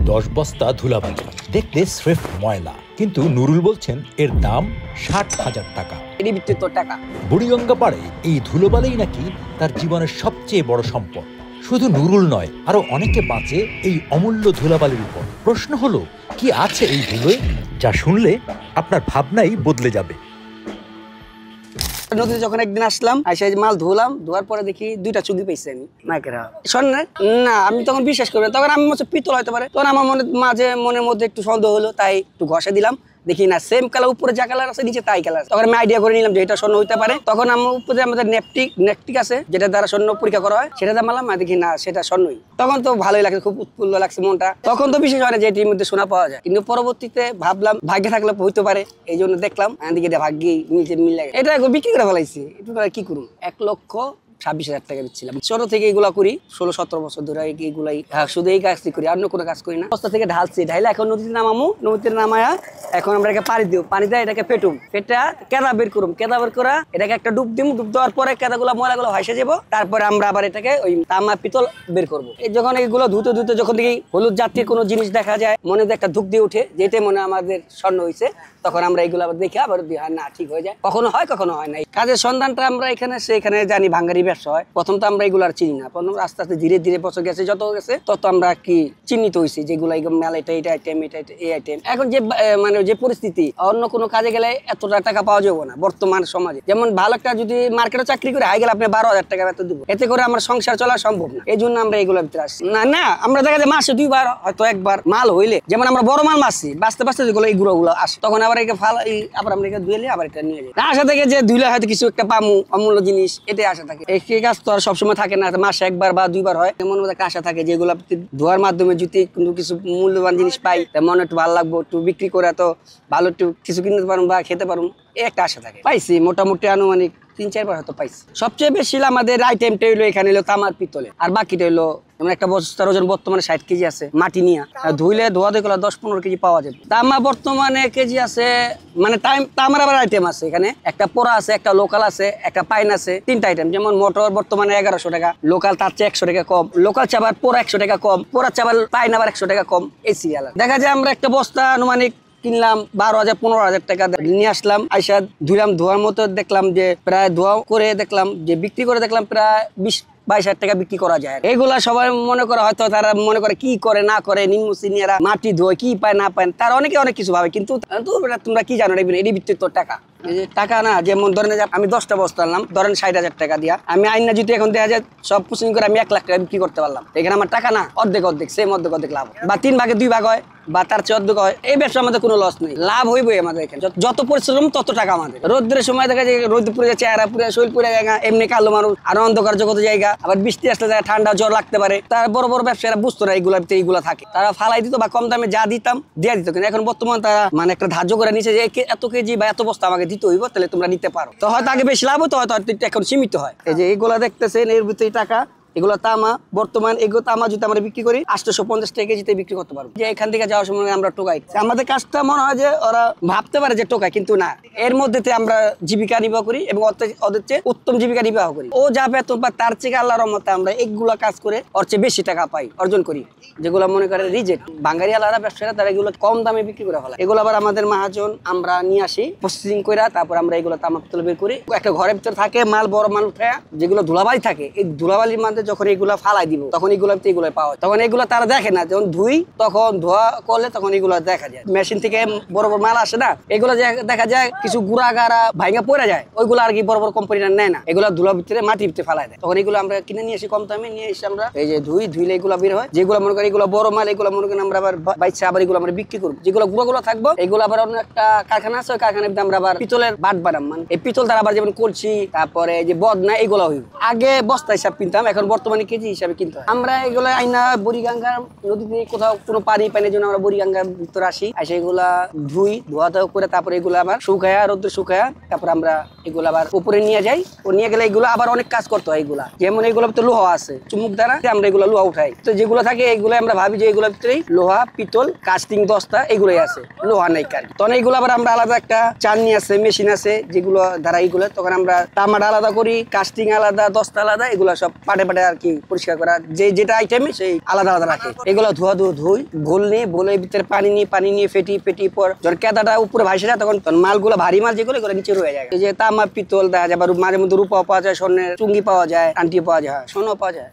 10 বস্তা ধুলাবালি। দেখতে স্রেফ ময়লা, কিন্তু নুরুল বলছেন এর দাম 60,000 টাকা। বুড়িগঙ্গা পাড়ে এই ধুলোবালিই নাকি তার জীবনের সবচেয়ে বড় সম্পদ। শুধু নুরুল নয়, আরো অনেকে বাঁচে এই অমূল্য ধুলাবালির উপর। প্রশ্ন হলো, কি আছে এই ধুলোয় যা শুনলে আপনার ভাবনাই বদলে যাবে। নদীতে যখন একদিন আসলাম, আইসা মাল ধুলাম, ধোয়ার পরে দেখি 2টা চুগি পাইছি আমি নাকেরা স্বর্ণের। না, আমি তখন বিশ্বাস করি না। তখন আমি পিতল হইতে পারে, তখন আমার মনের মধ্যে একটু সন্দেহ হলো, তাই একটু ঘষে দিলাম। দেখি না, সেম কালার, উপরে যা কালার আছে নিচে তাই কালার। তখন আমি আইডিয়া করে নিলাম যে এটা স্বর্ণ হইতে পারে। তখন আমার উপরে আমাদের নেপটিক আছে, যেটা দ্বারা স্বর্ণ পরীক্ষা করা হয়, সেটা দামালাম, দেখি না সেটা স্বর্ণই। তখন তো ভালোই লাগছে, খুব উৎফুল্ল লাগছে মনটা। তখন তো বিশেষ হয় না যে এটির মধ্যে সোনা পাওয়া যায়, কিন্তু পরবর্তীতে ভাবলাম ভাগ্যে থাকলে হইতে পারে, এই জন্য দেখলাম এদিকে ভাগ্যে মিলে এটা বিক্রি করে ফেলাইছি। একটু কি করুন, 1,26,000 টাকা দিচ্ছিলাম। ছোট থেকে এগুলা করি, 16-17 বছর ধরে এইগুলাই শুধু এই কাজটি করি, অন্য কোনো কাজ করি না। বস্তা থেকে ঢালছি, ঢাইলে এখন নদীতে নামামু, নদীতে নামায়া এখন আমরা এটাকে পানি দিব, পানি দিয়ে এটাকে ফেটুম, ফেটা কেদা বের করুম, কেদা বের করা এটাকে একটা ডুব দিম, ডুব দেওয়ার পরে কেদাগুলো ময়লাগুলো ভাসে যাবো। তারপরে আমরা আবার এটাকে ওই তামা পিতল বের করবো। এই যখন এইগুলো ধুতে ধুতে যখন দেখি হলুদ জাতীয় কোনো জিনিস দেখা যায়, মনে একটা ধুক দিয়ে উঠে, যেটাই মনে আমাদের স্বর্ণ হয়েছে, তখন আমরা এইগুলো আবার দেখে আবার না ঠিক হয়ে যায়। কখনো হয়, কখনো হয় না। কাজের সন্ধানটা আমরা সেখানে জানি ভাঙ্গারি ব্যবসা হয়। প্রথম তো আমরা এগুলো আর চিনি না, প্রথম আস্তে আস্তে ধীরে ধীরে বছর গেছে, যত গেছে তত আমরা কি চিহ্নিত হয়েছি যেগুলো মেলা এটা আইটেম, এটা এই আইটেম। এখন যে যে পরিস্থিতি, অন্য কোনো কাজে গেলে এতটা টাকা পাওয়া যাবে না বর্তমান সমাজে। যেমন ভালো একটা যদি মার্কেটে চাকরি করে হাই গেলে আপনি 12,000 টাকা বেতন দেবো, এতে করে আমার সংসার চলা সম্ভব না। এই জন্য আমরা এগুলোর ভিতরে আসি না। আমরা দেখা যায় মাসে 2 বার, হয়তো 1 বার মাল হইলে, যেমন আমরা বড় মাল মারছি, বাঁচতে বাঁচতে যেগুলো এইগুলো আসে, তখন আবার আবার আমরা ধুইলে আবার এটা নিয়ে যাই। আশা থেকে যে ধুইলে হয়তো কিছু একটা পামু, অমূল্য জিনিস, এটাই আশা থাকে। এই কাজ তো আর সবসময় থাকে না, মাসে 1 বার বা 2 বার হয়। মনে মধ্যে একটা আশা থাকে যেগুলো ধোয়ার মাধ্যমে যদি কিছু মূল্যবান জিনিস পাই, মনে একটু ভালো লাগবো, একটু বিক্রি করে তো ভালো একটু কিছু কিনতে পারুম বা খেতে পারুম, এই একটা আশা থাকে। পাইছি মোটামুটি আনুমানিক 3-4 বার হয়তো পাইছি। সবচেয়ে বেশি আমাদের আইটেমটা হইলো এখানে হলো তামার পিতলে, আর বাকিটা হইলো যেমন একটা বস্তার ওজন বর্তমানে 60 কেজি আছে মাটি নিয়ে, ধুইলে ধোয়া দিয়ে 10-15 কেজি পাওয়া যাবে। তামা বর্তমানে কেজি আছে, মানে তামার আবার আইটেম আছে এখানে, একটা পোড়া আছে, একটা লোকাল আছে, একটা পাইন আছে, 3টা আইটেম। যেমন মোটর বর্তমানে 1100 টাকা, লোকাল তার চেয়ে 100 টাকা কম, লোকাল চাবার পোড়া 100 টাকা কম, পোড়া চাবার পাইন আবার 100 টাকা কম। এসি আলাদা দেখা যায়। আমরা একটা বস্তা আনুমানিক কিনলাম 12,000-15,000 টাকা নিয়ে আসলাম, আইসা ধুলাম, ধোয়ার মতো দেখলাম যে প্রায় ধোয়া করে দেখলাম যে বিক্রি করে দেখলাম প্রায় 20-22,000 টাকা বিক্রি করা যায়। এগুলা সবাই মনে করে, হয়তো তারা মনে করে কি করে না করে, নিম্ন সিনিয়ররা মাটি ধোয়, কি পায় না পায়, তারা অনেকে অনেক কিছু ভাবে, কিন্তু তোমরা কি জানো এর ভিত্তি তো টাকা। টাকা না, যেমন ধরেন আমি 10টা বস্তা আনলাম, ধরেন 60,000 টাকা দিয়া, আমি আইনা যদি এখন দেখা যায় সব প্রসেসিং করে আমি 1 লাখ টাকা বিক্রি করতে পারলাম, এখানে আমার টাকা না অর্ধেক সেম অর্ধেক লাভ, বা 3 ভাগে 2 ভাগ হয়, বা তার চেয়ে অর্ধেক হয়। এই ব্যবসা আমাদের কোনো লস নেই, লাভ হইবই আমাদের এখানে। যত পরিশ্রম তত টাকা আমাদের। রোদ্রের সময় দেখা যায় রোদ পুড়ে চেহারা পুরে, শরীর পুড়ে জায়গা, এমনি কালো মানুষ, আর অন্ধকার জগতে জায়গা, আবার বৃষ্টি আসলে যায়, ঠান্ডা জ্বর লাগতে পারে। তার বড় বড় ব্যবসায়ীরা বুঝতো না এইগুলা থাকে, তারা ফালাই দিত বা কম দামে যা দিতাম দিয়ে দিত। কিন্তু এখন বর্তমান তারা একটা ধার্য করে নিচে যে এত কেজি বা এত বস্তা আমাকে দিতে হইব, তাহলে তোমরা নিতে পারো। তো হয়তো আগে বেশি লাভ হতো, হয়তো এখন সীমিত হয়। এই যে এইগুলা দেখতেছেন, এর ভিতরে টাকা, এগুলো তামা। বর্তমান এগুলো তামা যদি আমরা বিক্রি করি 850 টাকা কেজিতে বিক্রি করতে পারবো। যে এখান থেকে যাওয়ার সময় আমরা টোকাই, আমাদের কাজটা মনে হয় যে ওরা ভাবতে পারে যে টোকাই, কিন্তু না, এর মধ্যে আমরা জীবিকা নির্বাহ করি এবং ওদের চেয়ে উত্তম জীবিকা নির্বাহ করি। ও যা বেতন বা তার চেয়ে আল্লাহর রহমতে আমরা এগুলা কাজ করে ওর চেয়ে বেশি টাকা পাই, অর্জন করি। যেগুলো মনে করে রিজেক্ট বাঙালি আলাদা ব্যবসায়ীরা, তারা এগুলো কম দামে বিক্রি করে ফেলে। এগুলো আবার আমাদের মহাজন আমরা নিয়ে আসি প্রসেসিং করে, তারপর আমরা এগুলো তামা পিতল বের করি। একটা ঘরের ভিতরে থাকে মাল, বড় মাল উঠে, যেগুলো ধুলাবালি থাকে, এই ধুলাবালির মধ্যে যখন এগুলা ফালাই দিব, তখন এগুলো পাওয়া যায়। তখন এগুলো তারা দেখে না, যখন ধুই তখন ধোয়া করলে তখন এগুলো দেখা যায়। মেশিন থেকে বড় বড় মাল আসে না, এগুলো দেখা যায় কিছু গুড়া গাড়া ভাঙা পড়ে যায়, ওইগুলো আর কি বড় বড় কোম্পানিরা নেয় না, এগুলো ধুলার ভিতরে মাটির ভিতরে ফালাই দেয়। তখন এগুলো আমরা কিনে নিয়ে আসি কম দামে, নিয়ে এসে আমরা এই যে ধুইলে এগুলো বের হয়। যেগুলো মনে করি এগুলো বড় মাল, এগুলো মনে করি আমরা আবার বাইচে আবার এগুলো আমরা বিক্রি করবো। যেগুলো গুঁড়ো থাকবো এগুলো আবার অন্য একটা কারখানা আছে, ওই কারখানার ভিতরে আমরা আবার পিতলের বাট বানাম, মানে এই পিতল দ্বারা আবার যেমন কলসি, তারপরে যে বদনা, এগুলো হইব। আগে বস্তা হিসাব কিনতাম, এখন বর্তমানে কেজি হিসাবে কিনতে হয়। আমরা এগুলো আইনা বুড়িগঙ্গা নদীতে কোথাও কোনো পানির জন্য আমরা বুড়িগঙ্গার ভিতরে আসি, এসে এগুলা ধোয়া করে, তারপরে এগুলো আবার শুকায়া, রোদ্রে শুকায়া, তারপর আমরা এগুলো আবার উপরে নিয়ে যাই। ও নিয়ে গেলে এগুলো আবার অনেক কাজ করতে হয়। এগুলা যেমন এগুলো তো লোহা আছে, চুমুক দ্বারা আমরা এগুলো লোহা উঠাই। তো যেগুলো থাকে এগুলো আমরা ভাবি যে এগুলোর ভিতরেই লোহা, পিতল, কাস্টিং, দস্তা এগুলোই আছে, লোহা নাই কার। তখন এগুলো আবার আমরা আলাদা একটা চাননি আছে, মেশিন আছে, যেগুলো দ্বারা এগুলো তখন আমরা তামাটা আলাদা করি, কাস্টিং আলাদা, দস্তা আলাদা, এগুলো সব পাটে জায়গাটা আর কি পরিষ্কার করা, যেটা আইটেমে সেই আলাদা আলাদা রাখে। এগুলো ধুই, ভুল নিয়ে বোলের ভিতরে পানি নিয়ে ফেটি পর যখন কেদাটা উপরে ভাসে যায় তখন মালগুলো ভারী মাল যেগুলো এগুলো নিচে রয়ে যায়। এই যে তামা পিতল দেখা যায়, বা মাঝে মধ্যে রূপা পাওয়া যায়, স্বর্ণের চুঙ্গি পাওয়া যায়, আন্টি পাওয়া যায়, স্বর্ণ পাওয়া যায়।